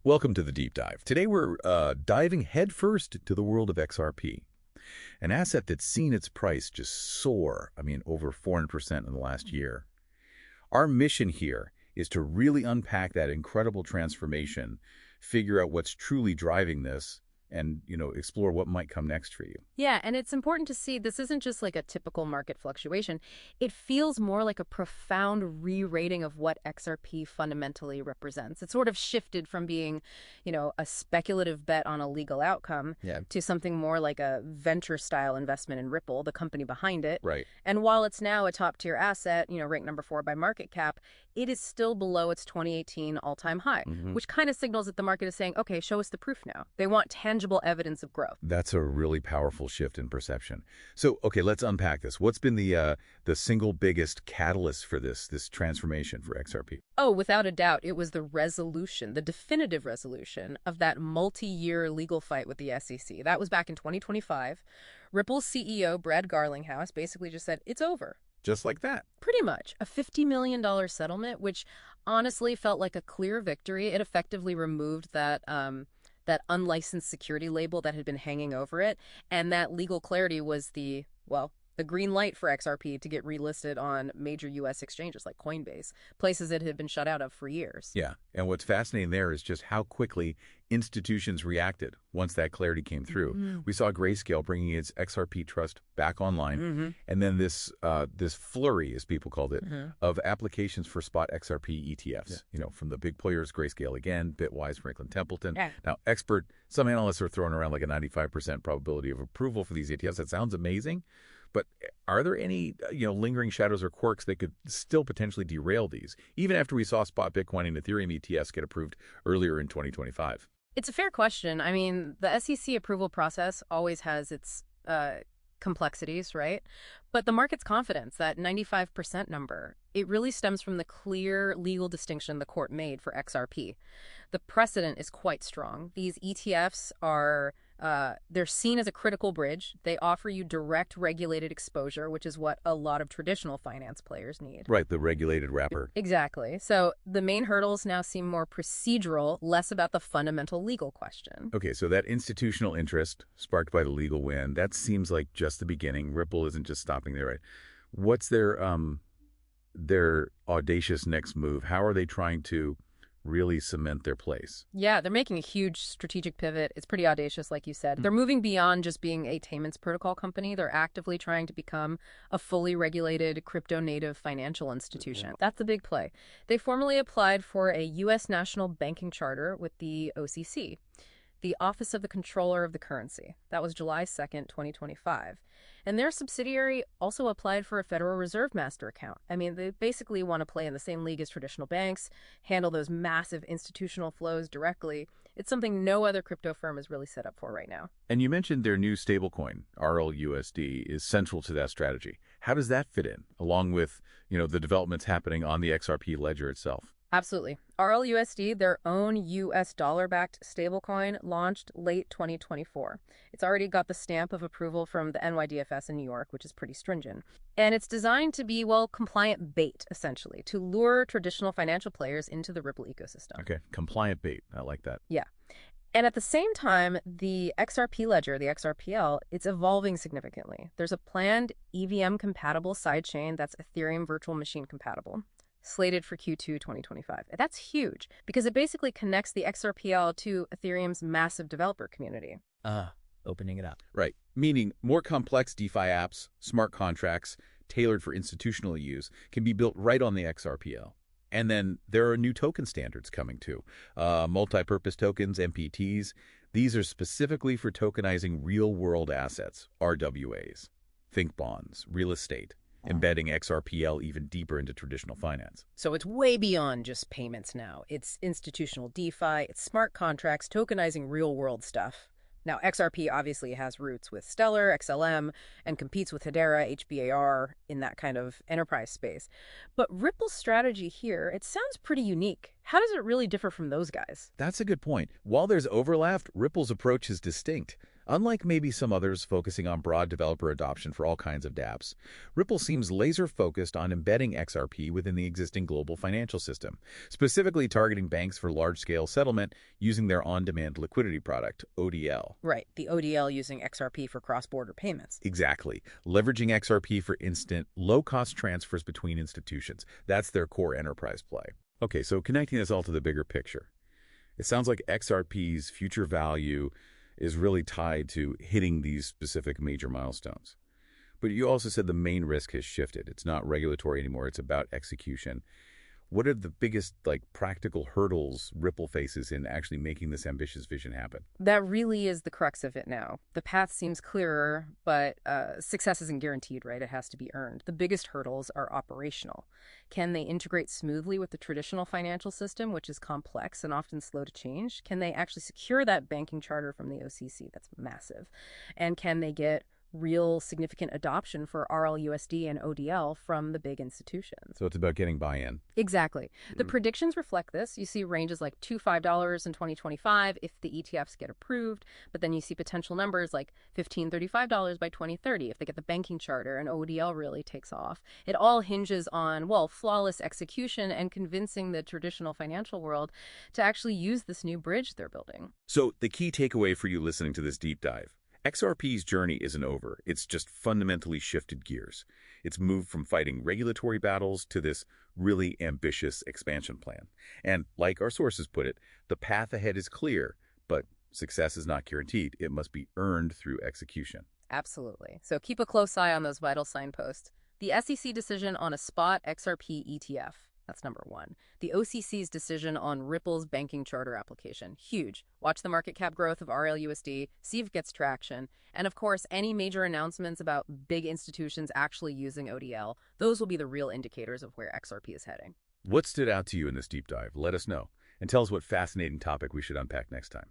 Welcome to the Deep Dive. Today we're diving headfirst to the world of XRP, an asset that's seen its price just soar, over 400% in the last year. Our mission here is to really unpack that incredible transformation, figure out what's truly driving this, and, explore what might come next for you. Yeah, and it's important to see this isn't just like a typical market fluctuation. It feels more like a profound re-rating of what XRP fundamentally represents. It sort of shifted from being, a speculative bet on a legal outcome to something more like a venture-style investment in Ripple, the company behind it. Right. And while it's now a top-tier asset, ranked number 4 by market cap, it is still below its 2018 all-time high, which kind of signals that the market is saying, okay, show us the proof now. They want tangible evidence of growth. That's a really powerful shift in perception. So, okay, let's unpack this. What's been the single biggest catalyst for this transformation for XRP? Oh, without a doubt, it was the definitive resolution of that multi-year legal fight with the SEC. That was back in 2025. Ripple's CEO, Brad Garlinghouse, basically just said, it's over. Just like that. Pretty much. A $50 million settlement, which honestly felt like a clear victory. It effectively removed that unlicensed security label that had been hanging over it. And that legal clarity was the green light for XRP to get relisted on major U.S. exchanges like Coinbase, places it had been shut out of for years. Yeah, and what's fascinating there is just how quickly institutions reacted once that clarity came through. We saw Grayscale bringing its XRP trust back online, and then this flurry, as people called it, of applications for spot XRP ETFs. From the big players, Grayscale again, Bitwise, Franklin Templeton. Yeah. Now, some analysts are throwing around like a 95% probability of approval for these ETFs. That sounds amazing. But are there any, lingering shadows or quirks that could still potentially derail these, even after we saw spot Bitcoin and Ethereum ETFs get approved earlier in 2025? It's a fair question. The SEC approval process always has its complexities, right? But the market's confidence, that 95% number, it really stems from the clear legal distinction the court made for XRP. The precedent is quite strong. These ETFs are they're seen as a critical bridge. They offer you direct regulated exposure, which is what a lot of traditional finance players need. Right, the regulated wrapper. Exactly. So the main hurdles now seem more procedural, less about the fundamental legal question. Okay, so that institutional interest sparked by the legal win, that seems like just the beginning. Ripple isn't just stopping there, right? What's their audacious next move? How are they trying to really cement their place? Yeah, they're making a huge strategic pivot. It's pretty audacious, like you said. They're moving beyond just being a payments protocol company. They're actively trying to become a fully regulated crypto-native financial institution. That's the big play. They formally applied for a U.S. national banking charter with the OCC, the Office of the Controller of the Currency. That was July 2nd, 2025. And their subsidiary also applied for a Federal Reserve master account. They basically want to play in the same league as traditional banks, handle those massive institutional flows directly. It's something no other crypto firm is really set up for right now. And you mentioned their new stablecoin, RLUSD, is central to that strategy. How does that fit in, along with, the developments happening on the XRP ledger itself? Absolutely. RLUSD, their own U.S. dollar-backed stablecoin, launched late 2024. It's already got the stamp of approval from the NYDFS in New York, which is pretty stringent. And it's designed to be, compliant bait, essentially, to lure traditional financial players into the Ripple ecosystem. Okay, compliant bait. I like that. Yeah. And at the same time, the XRP ledger, the XRPL, it's evolving significantly. There's a planned EVM-compatible sidechain that's Ethereum virtual machine compatible, slated for Q2 2025. That's huge because it basically connects the XRPL to Ethereum's massive developer community. Opening it up. Right, meaning more complex DeFi apps, smart contracts, tailored for institutional use, can be built right on the XRPL. And then there are new token standards coming too. Multi-purpose tokens, MPTs. These are specifically for tokenizing real-world assets, RWAs. Think bonds, real estate, embedding XRPL even deeper into traditional finance. So it's way beyond just payments now. It's institutional DeFi, it's smart contracts, tokenizing real-world stuff. Now, XRP obviously has roots with Stellar, XLM, and competes with Hedera, HBAR in that kind of enterprise space. But Ripple's strategy here, it sounds pretty unique. How does it really differ from those guys? That's a good point. While there's overlap, Ripple's approach is distinct. Unlike maybe some others focusing on broad developer adoption for all kinds of dApps, Ripple seems laser-focused on embedding XRP within the existing global financial system, specifically targeting banks for large-scale settlement using their on-demand liquidity product, ODL. Right, the ODL using XRP for cross-border payments. Exactly. Leveraging XRP for instant, low-cost transfers between institutions. That's their core enterprise play. Okay, so connecting this all to the bigger picture. It sounds like XRP's future value is really tied to hitting these specific major milestones. But you also said the main risk has shifted. It's not regulatory anymore. It's about execution. What are the biggest, practical hurdles Ripple faces in actually making this ambitious vision happen? That really is the crux of it now. The path seems clearer, but success isn't guaranteed, right? It has to be earned. The biggest hurdles are operational. Can they integrate smoothly with the traditional financial system, which is complex and often slow to change? Can they actually secure that banking charter from the OCC? That's massive. And can they get real significant adoption for RLUSD and ODL from the big institutions? So it's about getting buy-in. Exactly. The predictions reflect this. You see ranges like $2-5 in 2025 if the ETFs get approved, but then you see potential numbers like $15-35 by 2030 if they get the banking charter and ODL really takes off. It all hinges on, well, flawless execution and convincing the traditional financial world to actually use this new bridge they're building. So the key takeaway for you listening to this deep dive: XRP's journey isn't over. It's just fundamentally shifted gears. It's moved from fighting regulatory battles to this really ambitious expansion plan. And like our sources put it, the path ahead is clear, but success is not guaranteed. It must be earned through execution. Absolutely. So keep a close eye on those vital signposts. The SEC decision on a spot XRP ETF. That's number one. The OCC's decision on Ripple's banking charter application. Huge. Watch the market cap growth of RLUSD, see if it gets traction. And of course, any major announcements about big institutions actually using ODL, those will be the real indicators of where XRP is heading. What stood out to you in this deep dive? Let us know. And tell us what fascinating topic we should unpack next time.